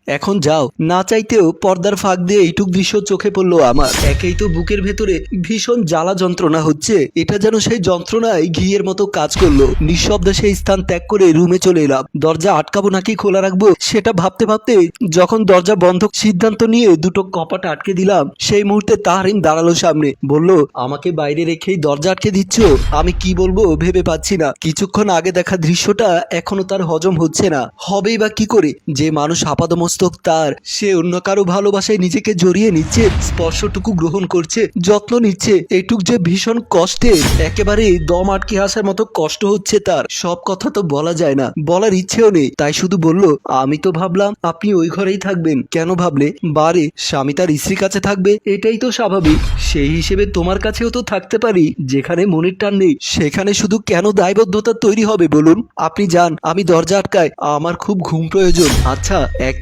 এখন যাও। না চাইতেও পর্দার ফাঁক দিয়ে এইটুক দৃশ্য চোখে পড়লো আমার। একেই তো বুকের ভেতরে ভীষণ জ্বালা যন্ত্রণা হচ্ছে, এটা যেন সেই যন্ত্রণায় ঘিয়ের মতো কাজ করলো। নিঃশব্দে সেই স্থান ত্যাগ করে রুমে চলে এলাম। দরজা আটকাবো নাকি খোলা রাখবো সেটা ভাবতে ভাবতে যখন দরজা বন্ধ সিদ্ধান্ত নিয়ে দুটো কপাট আটকে দিলাম, সেই মুহূর্তে তাহরিম দাঁড়ালো সামনে। বলল, আমাকে বাইরে রেখেই দরজা আটকে দিচ্ছ? আমি কি বলবো ভেবে পাচ্ছি না। কিছুক্ষণ আগে দেখা দৃশ্যটা এখনো তার হজম হচ্ছে না। হবেই বা কি করে? যে মানুষ আপাদমস্তক তার, সে অন্য কারো ভালোবাসায় নিজেকে জড়িয়ে নিচ্ছে, স্পর্শটুকু গ্রহণ করছে, যত্ন নিচ্ছে। এইটুক যে ভীষণ কষ্টের, একেবারে দম আটকে আসার মতো কষ্ট হচ্ছে তার। সব কথা তো বলা যায় না, বলার ইচ্ছেও নেই, তাই শুধু বলল, আমি তো ভাবলাম আপনি ওই ঘরেই থাকবেন। কেন ভাবলে? বারে, স্বামী তার স্ত্রীর কাছে থাকবে, এটাই তো স্বাভাবিক। সেই হিসেবে তোমার কাছেও তো থাকতে পারি। যেখানে মনের টান নেই সেখানে শুধু কেন দায়বদ্ধতা তৈরি হবে বলুন? আপনি যান, আমি দরজা আটকাই, আমার খুব ঘুম প্রয়োজন। আচ্ছা, এক